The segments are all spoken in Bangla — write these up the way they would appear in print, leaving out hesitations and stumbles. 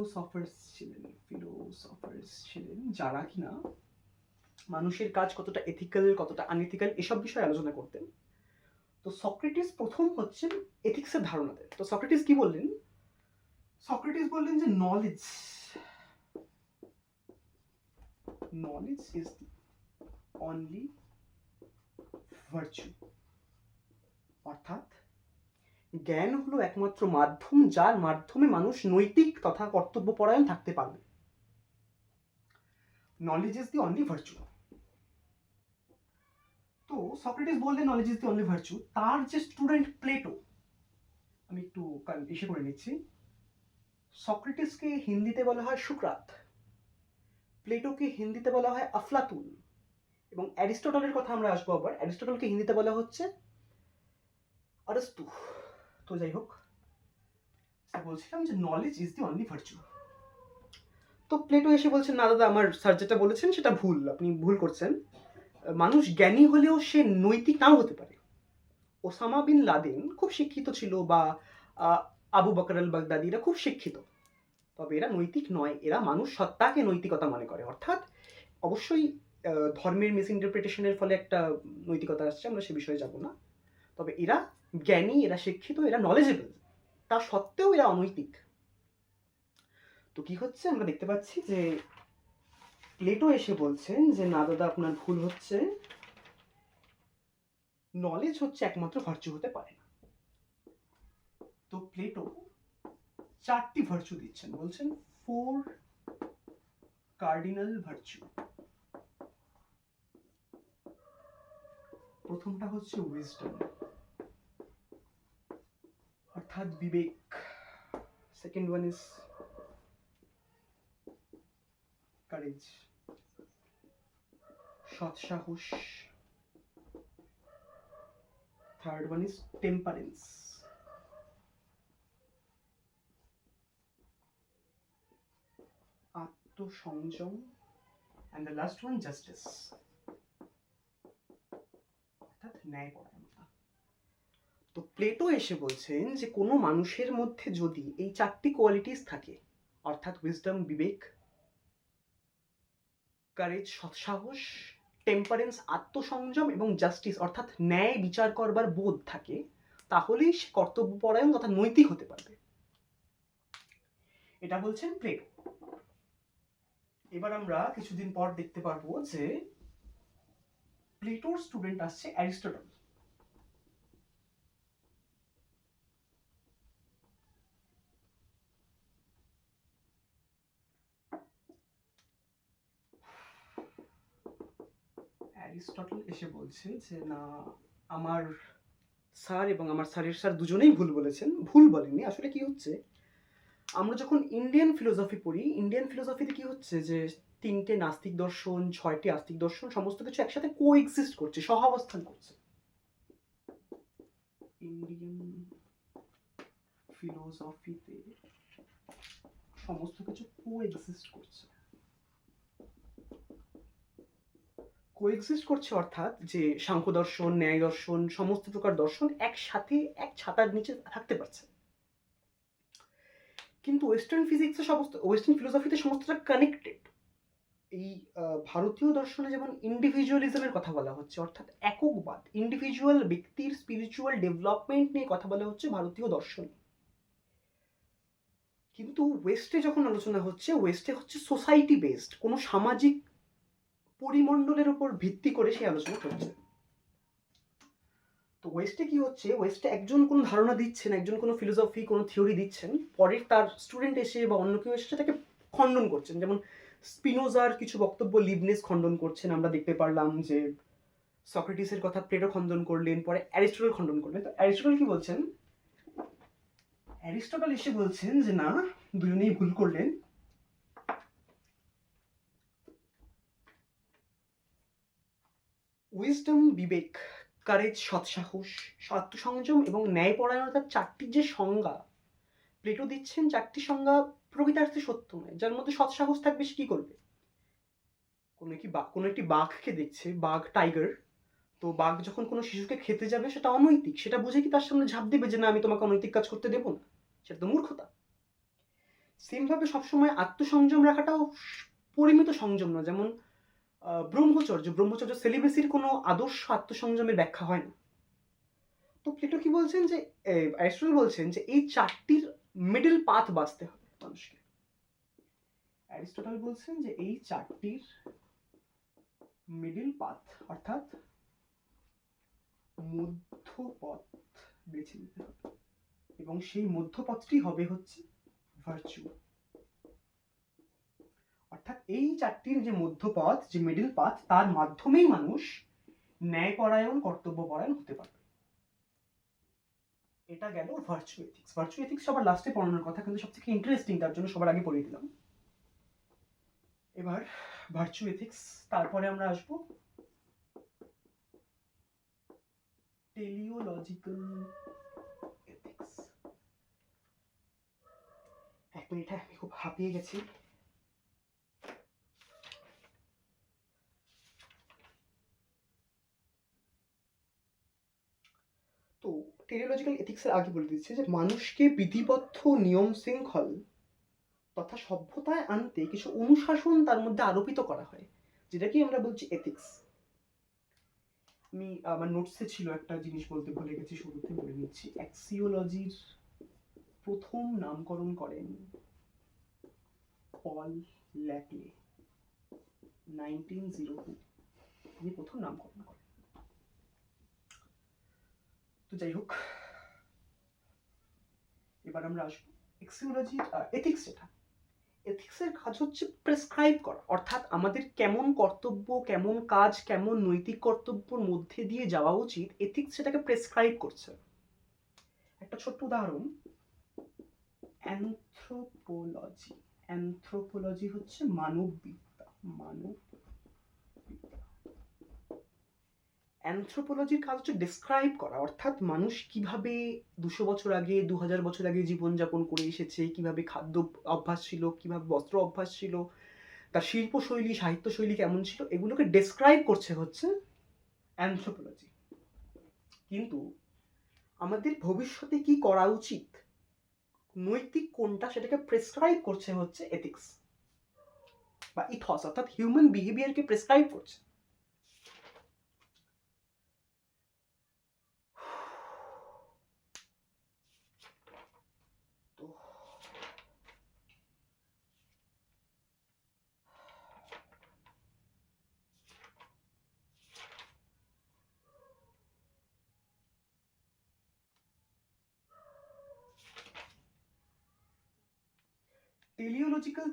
ফিলোসফার্স ছিলেন যারা কিনা মানুষের কাজ কতটা এথিক্যাল কতটা আনএথিক্যাল এসব বিষয়ে আলোচনা করতেন। তো সক্রেটিস প্রথম হচ্ছেন এথিক্সের ধারণা দেন। তো সক্রেটিস কি বললেন? সক্রেটিস বললেন যে knowledge is the only virtue, অর্থাৎ জ্ঞান হলো একমাত্র মাধ্যম যার মাধ্যমে মানুষ নৈতিক তথা কর্তব্যপরায়ণ থাকতে পারবে। Knowledge is the only virtue. তো সক্রেটিস বললেন knowledge is the only virtue. তার যে স্টুডেন্ট প্লেটো, আমি একটু এসে করে নিচ্ছি, সক্রেটিসকে হিন্দিতে বলা হয় সুকরাত, প্লেটোকে হিন্দিতে বলা হয় আফলাতুন, এবং অ্যারিস্টটলের কথা আমরা আসবো আবার, অ্যারিস্টটলকে হিন্দিতে বলা হচ্ছে আরস্তু। তো যাই হোক, বলছিলাম যে knowledge is the only virtue. তো প্লেটো এসে বলছেন, না দাদা, আমার স্যার যেটা বলেছেন সেটা ভুল, আপনি ভুল করছেন। মানুষ জ্ঞানী হলেও সে নৈতিক নাও হতে পারে। ওসামা বিন লাদেন খুব শিক্ষিত ছিল, বা আবু বকর আল বাগদাদি, এরা খুব শিক্ষিত, তবে এরা নৈতিক নয়। এরা মানুষ সত্তাকে নৈতিকতা মনে করে, অর্থাৎ অবশ্যই ধর্মের মিস ইন্টারপ্রিটেশনের ফলে একটা নৈতিকতা আসছে, আমরা সে বিষয়ে যাব না। তবে এরা জ্ঞানী, এরা শিক্ষিত, এরা নলেজেবল, তা সত্ত্বেও এরা অনৈতিক। তো কি হচ্ছে, আমরা দেখতে পাচ্ছি যে প্লেটো এসে বলছেন যে না দাদা, আপনার ভুল হচ্ছে, নলেজ হচ্ছে একমাত্র ভার্চু হতে পারে না। তো প্লেটো চারটি ভার্চু দিচ্ছেন, বলছেন 4 কার্ডিনাল ভার্চু। প্রথমটা হচ্ছে উইজডম, অর্থাৎ বিবেক। সেকেন্ড ওয়ান ইজ কারেজ, সৎ সাহস। থার্ড ওয়ান ইজ টেম্পারেন্স, আত্মসংযম। And the last one justice, অর্থাৎ ন্যায়পরায়ণতা। তো প্লেটো এসে বলছেন যে কোনো মানুষের মধ্যে যদি এই চারটি কোয়ালিটিস থাকে, অর্থাৎ উইজডম, বিবেক, কারেজ, সৎসাহস, টেম্পারেন্স, আত্মসংযম, এবং জাস্টিস, অর্থাৎ ন্যায় বিচার করবার বোধ থাকে, তাহলেই সে কর্তব্যপরায়ণ তথা নৈতিক হতে পারবে। এটা বলছেন প্লেটো। এবার আমরা কিছুদিন পর দেখতে পারবো যে প্লেটোর স্টুডেন্ট আসছে অ্যারিস্টটল। অ্যারিস্টটল এসে বলছে যে না, আমার স্যার এবং আমার স্যারের স্যার দুজনেই ভুল বলেছেন। ভুল বলেননি, আসলে কি হচ্ছে, আমরা যখন ইন্ডিয়ান ফিলোসফি পড়ি, ইন্ডিয়ান ফিলোসফিতে কি হচ্ছে যে 3টে নাস্তিক দর্শন, 6টি আস্তিক দর্শন, সমস্ত কিছু একসাথে কোএক্সিস্ট করছে, সহাবস্থান করছে। ইন্ডিয়ান ফিলোসফিতে সমস্ত কিছু কোএক্সিস্ট করছে। কোএক্সিস্ট করছে অর্থাৎ যে সাংখ্য দর্শন, ন্যায় দর্শন, সমস্ত প্রকার দর্শন একসাথে এক ছাতার নিচে থাকতে পারছে। কিন্তু ওয়েস্টার্ন ফিজিক্সে সমস্ত, ওয়েস্টার্ন ফিলোসফিতে সমস্তটা কানেক্টেড। এই ভারতীয় দর্শনে যেমন ইন্ডিভিজুয়ালিজমের কথা বলা হচ্ছে, অর্থাৎ এককবাদ, ইন্ডিভিজুয়াল ব্যক্তির স্পিরিচুয়াল ডেভেলপমেন্ট নিয়ে কথা বলা হচ্ছে ভারতীয় দর্শন। কিন্তু ওয়েস্টে যখন আলোচনা হচ্ছে, ওয়েস্টে হচ্ছে সোসাইটি বেসড, কোনো সামাজিক পরিমণ্ডলের উপর ভিত্তি করে সেই আলোচনা করছে। তো ওয়েস্টে কি হচ্ছে, ওয়েস্টে একজন কোনো ধারণা দিচ্ছেন, একজন কোনো ফিলোসফি, কোনো থিওরি দিচ্ছেন, পরের তার স্টুডেন্ট এসে বা অন্য কেউ এসে সেটাকে খণ্ডন করছেন। যেমন স্পিনোজার কিছু বক্তব্য লিবনিজ খণ্ডন করছেন, আমরা দেখতে পারলাম যে সক্রেটিসের কথা প্লেটো খণ্ডন করলেন, পরে অ্যারিস্টটল খণ্ডন করলেন। তো অ্যারিস্টটল কি বলছেন, অ্যারিস্টটল এসে বলছেন যে না, দুজনেই ভুল করলেন। উইজডম, বিবেক, কারেজ, সৎসাহস, আত্মসংযম এবং ন্যায়পরায়ণতার চারটি যে সংজ্ঞা প্লেটো দিচ্ছেন, চারটি সংজ্ঞা প্রকৃতার্থে সত্য নয়। যার মধ্যে সৎসাহস থাকবে, সে কি করবে, কোনো একটি বাঘকে দেখছে, বাঘ, টাইগার, তো বাঘ যখন কোনো শিশুকে খেতে যাবে সেটা অনৈতিক, সেটা বুঝে কি তার সামনে ঝাঁপ দেবে যে না, আমি তোমাকে অনৈতিক কাজ করতে দেবো না? সেটা তো মূর্খতা। সেমভাবে সবসময় আত্মসংযম রাখাটাও পরিমিত সংযম না। যেমন ব্রহ্মচর্য সেলিবেসির কোনো আদর্শ আত্মসংযমের ব্যাখ্যা হয় না। তো প্লেটো কি বলছেন যে অ্যারিস্টটল বলছেন যে এই চারটির মিডল পাথ বাঁচতে হবে মানুষকে। অ্যারিস্টটল বলছেন যে এই চারটির মিডল পাথ অর্থাৎ মধ্যপথ বেছে নিতে হবে, এবং সেই মধ্যপথটি হবে হচ্ছে ভার্চু। অর্থাৎ এই চারটির যে মধ্যপথ, যে মিডল পাথ, তার মাধ্যমেই মানুষ ন্যায়পরায়ণ কর্তব্যপরায়ণ হতে পারবে। এটা গেল ভার্চু এথিক্স। ভার্চু এথিক্স সবার লাস্টে পড়ানোর কথা, কিন্তু সবথেকে ইন্টারেস্টিং, তার জন্য সবার আগে পড়িয়ে দিলাম। এবার ভার্চু এথিক্স, তারপরে আমরা আসবো টেলিওলজিক্যাল এথিক্স। এক মিনিট, আমি খুব হাঁপিয়ে গেছি। তো টেলিওলজিক্যাল এথিক্সের আগে বলে দিচ্ছে যে মানুষকে বিধিবদ্ধ নিয়ম শৃঙ্খল তথা সভ্যতায় আনতে কিছু অনুশাসন তার মধ্যে আরোপিত করা হয়, যেটাকে আমরা বলছি এথিক্স। আমি আমার নোটসে ছিল একটা জিনিস বলতে ভুলে গেছি, শুরুতে বলে নিচ্ছি। অ্যাক্সিওলজির প্রথম নামকরণ করেন পল ল্যাকলে, 1902 তিনি প্রথম নামকরণ করেন। তো যাই হোক, এবার আমরা আসবো অ্যাক্সিওলজির এথিক্স। যেটা এথিক্সের কাজ হচ্ছে প্রেসক্রাইব করা, অর্থাৎ আমাদের কেমন কর্তব্য, কেমন কাজ, কেমন নৈতিক কর্তব্যের মধ্যে দিয়ে যাওয়া উচিত, এথিক্স সেটাকে প্রেসক্রাইব করছে। একটা ছোট্ট উদাহরণ, অ্যানথ্রোপোলজি। অ্যানথ্রোপোলজি হচ্ছে মানববিদ্যা। অ্যানথ্রোপোলজির কাজ হচ্ছে ডিসক্রাইব করা, অর্থাৎ মানুষ কিভাবে 200 বছর আগে, 2000 বছর আগে জীবনযাপন করে এসেছে, কিভাবে খাদ্য অভ্যাস ছিল, কিভাবে বস্ত্র অভ্যাস ছিল, তার শিল্পশৈলী, সাহিত্যশৈলী কেমন ছিল, এগুলোকে ডেসক্রাইব করছে হচ্ছে অ্যানথ্রোপোলজি। কিন্তু আমাদের ভবিষ্যতে কি করা উচিত, নৈতিক কোনটা, সেটাকে প্রেসক্রাইব করছে হচ্ছে এথিক্স বা ইথস, অর্থাৎ হিউম্যান বিহেভিয়ারকে প্রেসক্রাইব করছে। তো teleological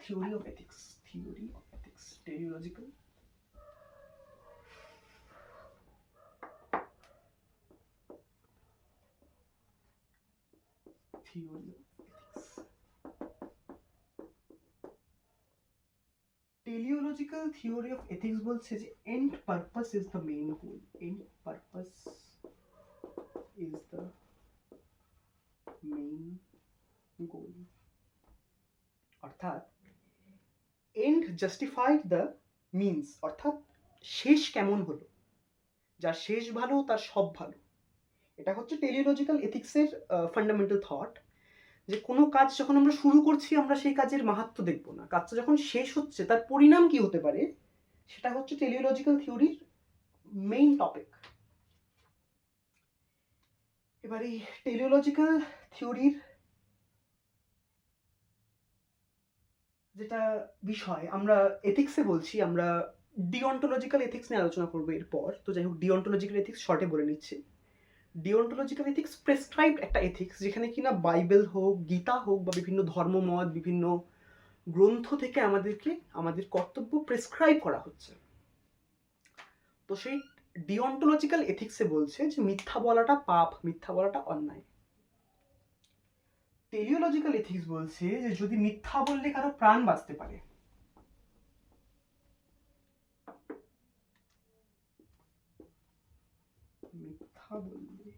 theory of ethics, teleological theory of ethics. Teleological theory of ethics বলছে যে end purpose is the main goal. End purpose is the main goal. অর্থাৎ end justified the means, অর্থাৎ শেষ কেমন হলো, যার শেষ ভালো তার সব ভালো। এটা হচ্ছে টেলিওলজিক্যাল এথিক্সের ফান্ডামেন্টাল থট, যে কোনো কাজ যখন আমরা শুরু করছি আমরা সেই কাজের মাহাত্ম্য দেখব না, কাজটা যখন শেষ হচ্ছে তার পরিণাম কি হতে পারে, সেটা হচ্ছে টেলিওলজিক্যাল থিওরির মেইন টপিক। এবার এই টেলিওলজিক্যাল থিওরির যেটা বিষয়, আমরা এথিক্সে বলছি, আমরা ডিওন্টোলজিক্যাল এথিক্স নিয়ে আলোচনা করবো এরপর। তো যাই হোক, ডিওন্টোলজিক্যাল এথিক্স শর্টে বলে নিচ্ছি। ডিওন্টোলজিক্যাল এথিক্স প্রেসক্রাইবড একটা এথিক্স, যেখানে কিনা বাইবেল হোক, গীতা হোক, বা বিভিন্ন ধর্মমত, বিভিন্ন গ্রন্থ থেকে আমাদেরকে আমাদের কর্তব্য প্রেসক্রাইব করা হচ্ছে। তো সেই ডিওন্টোলজিক্যাল এথিক্সে বলছে যে মিথ্যা বলাটা পাপ, মিথ্যা বলাটা অন্যায়। টেলিওলজিক্যাল এথিক্স বলছে যে যদি মিথ্যা বললে কারো প্রাণ বাঁচতে পারে, মিথ্যা বললে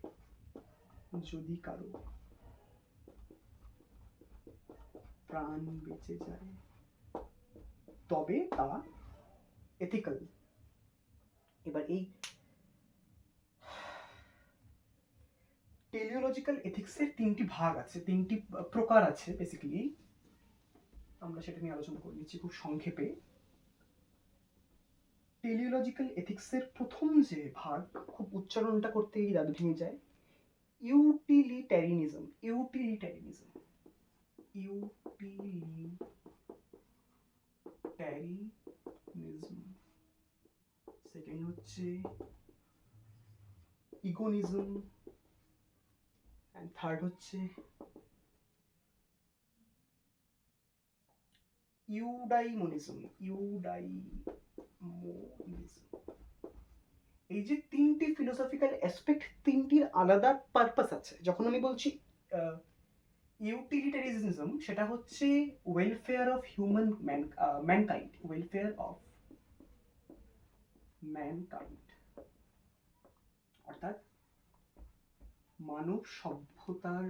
যদি কারো প্রাণ বেঁচে যায় তবে তা এথিক্যাল। এবার এই টেলিওলজিক্যাল এথিক্সের তিনটি ভাগ আছে, তিনটি প্রকার আছে বেসিক্যালি। আমরা সেটা নিয়ে আলোচনা করে নিচ্ছি খুব সংক্ষেপে। টেলিওলজিক্যাল এথিক্সের প্রথম যে ভাগ, খুব উচ্চারণটা করতেই দাদু ভেঙে যায়, ইউটিলিটারিয়ানিজম। Utilitarianism utilitarianism. সেকেন্ড হচ্ছে ইগোনিজম, এন্ড থার্ড হচ্ছে ইউডাইমোনিজম। এই যে তিনটি ফিলোসফিক্যাল অ্যাসপেক্ট, তিনটির আলাদা পারপাস আছে। যখন আমি বলছি ইউটিলিটারিয়ানিজম, সেটা হচ্ছে welfare of mankind, welfare of mankind, অর্থাৎ মানব সভ্যতার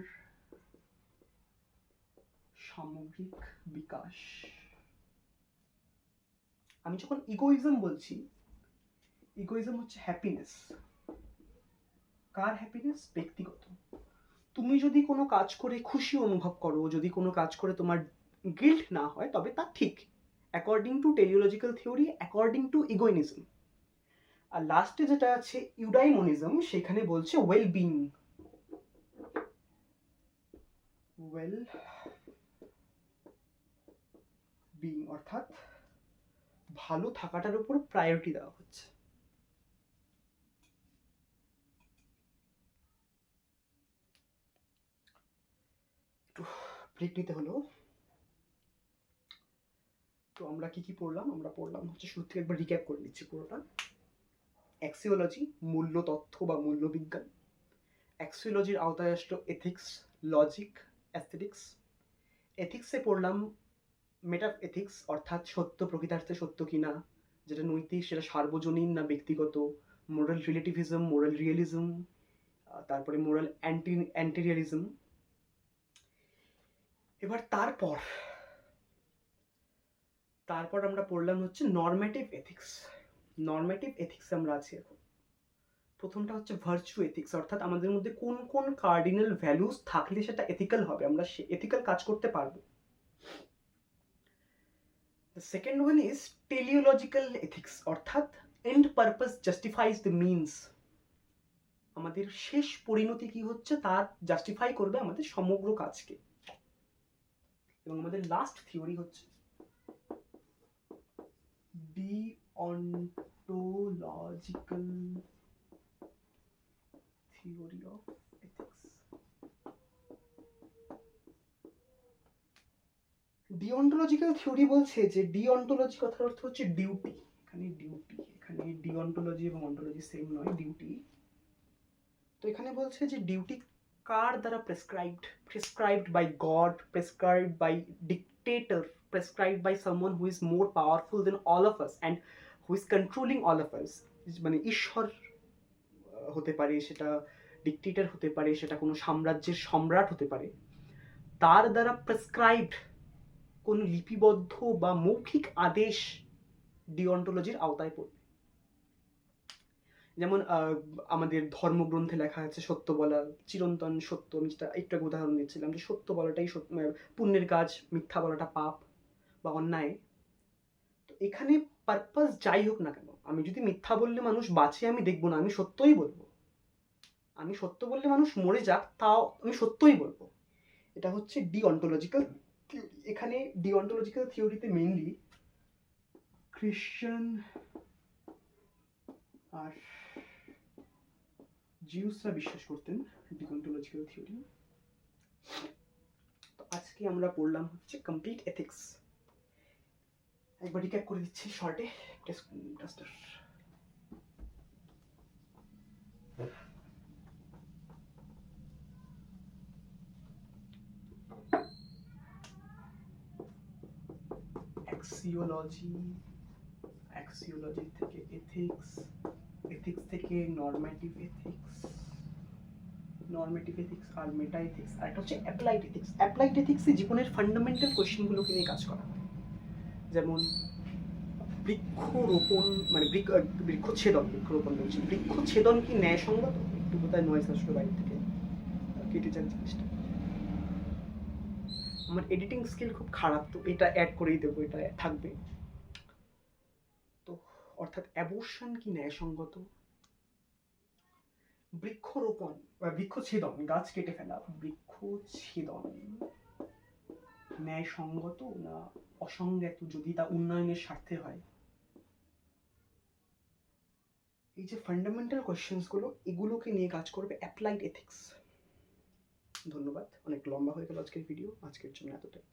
সামগ্রিক বিকাশ। আমি যখন ইগোইজম বলছি, ইগোইজম হচ্ছে হ্যাপিনেস। কার হ্যাপিনেস? ব্যক্তিগত। তুমি যদি কোনো কাজ করে খুশি অনুভব করো, যদি কোনো কাজ করে তোমার গিল্ট না হয়, তবে তা ঠিক, according to teleological theory, according to egoism. আর লাস্টে যেটা আছে ইউডাইমোনিজম, সেখানে বলছে ওয়েল বিং, অর্থাৎ ভালো থাকাটার উপর প্রায়োরিটি দেওয়া হচ্ছে। একটু ব্রেক নিতে হলো। তো আমরা কি কি পড়লাম? আমরা পড়লাম হচ্ছে, শুরু থেকে একবার রিক্যাপ করে নিচ্ছি পুরোটা। অ্যাক্সিওলজি, মূল্য তত্ত্ব বা মূল্যবিজ্ঞান। অ্যাক্সিওলজির আওতায় আসলো এথিক্স, লজিক, অ্যাস্থেটিক্স। এথিক্সে পড়লাম মেটা এথিক্স, অর্থাৎ সত্য প্রকৃতার্থে সত্য কিনা, যেটা নৈতিক, সেটা সার্বজনীন না ব্যক্তিগত, মোরাল রিলেটিভিজম, মোরাল রিয়েলিজম, তারপরে মোরাল অ্যান্টিরিয়ালিজম। এবার তারপর আমরা পড়লাম হচ্ছে নর্মেটিভ এথিক্স। নর্মেটিভ এথিক্স আমরা আছি এখন। প্রথমটা হচ্ছে ভার্চু এথিক্স, অর্থাৎ আমাদের মধ্যে কোন কোন কার্ডিনাল ভ্যালুস থাকলে সেটা এথিক্যাল হবে, আমরা এথিক্যাল কাজ করতে পারবো। The second one is teleological ethics, অর্থাৎ end purpose justifies the means, আমাদের শেষ পরিণতি কি হচ্ছে তার জাস্টিফাই করবে আমাদের সমগ্র কাজকে। এবং আমাদের লাস্ট থিওরি হচ্ছে ডিঅন্টোলজিক্যাল থিওরি অফ এথিক্স। ডিঅন্টোলজিক্যাল থিওরি বলছে যে ডিঅন্টোলজি কথার অর্থ হচ্ছে ডিউটি। এখানে ডিঅন্টোলজি এবং অন্টোলজি সেম নয়, ডিউটি। তো এখানে বলছে যে ডিউটি কার দ্বারা prescribed by God, prescribed by dictator, prescribed by someone who is more powerful than all of us and who is controlling all of us. মানে ঈশ্বর হতে পারে, সেটা ডিক্টেটর হতে পারে, সেটা কোনো সাম্রাজ্যের সম্রাট হতে পারে, তার দ্বারা প্রেসক্রাইবড কোন লিপিবদ্ধ বা মৌখিক আদেশ ডিঅন্টোলজির আওতায় পড়বে। যেমন আমাদের ধর্মগ্রন্থে লেখা আছে সত্য বলা, চিরন্তন সত্য। আমি যেটা একটু উদাহরণ দিচ্ছিলাম যে সত্য বলাটাই পুণ্যের কাজ, মিথ্যা বলাটা পাপ বা অন্যায়। তো এখানে পারপাস যাই হোক না কেন, আমি যদি মিথ্যা বললে মানুষ বাঁচে আমি দেখবো না, আমি সত্যই বলবো। আমি সত্য বললে মানুষ মরে যাক, তাও আমি সত্যই বলবো। এটা হচ্ছে ডিঅন্টোলজিক্যাল থিওরি। এখানে ডিঅন্টোলজিক্যাল থিওরিতে মেইনলি খ্রিশ্চান আর জিউসরা বিশ্বাস করতেন ডিঅন্টোলজিক্যাল থিওরি। তো আজকে আমরা পড়লাম হচ্ছে কমপ্লিট এথিক্স। একবার রিক্যাপ করে দিচ্ছি শর্টে। ডাস্টার অ্যাক্সিওলজি থেকে এথিক্স, এথিক্স থেকে নর্মেটিভ এথিক্স আর মেটা এথিক্স, আর একটা হচ্ছে অ্যাপ্লাইড এথিক্স। অ্যাপ্লাইড এথিক্সে জীবনের ফান্ডামেন্টাল কোয়েশ্চেনগুলোকে নিয়ে কাজ করা, যেমন বৃক্ষরোপণ, মানে বৃক্ষচ্ছেদন কি ন্যায়সঙ্গত? একটু কোথায় নয়েজ আসলো বাইরে থেকে। কেটে যাবে জিনিসটা। আমার এডিটিং স্কিল খুব খারাপ, তো এটা অ্যাড করেই দেবো, এটা থাকবে। তো অর্থাৎ অ্যাবর্শন কি ন্যায়সঙ্গত? বৃক্ষরোপণ বা বৃক্ষছেদন, গাছ কেটে ফেলা, বৃক্ষছেদন ন্যায়সঙ্গত না অসঙ্গত যদি তা উন্নয়নের স্বার্থে হয়? এই যে ফান্ডামেন্টাল কোয়েশ্চেন্সগুলো, এগুলোকে নিয়ে কাজ করবে অ্যাপ্লাইড এথিক্স। ধন্যবাদ, অনেক লম্বা হয়ে গেল আজকের ভিডিও, আজকের জন্য এতটাই।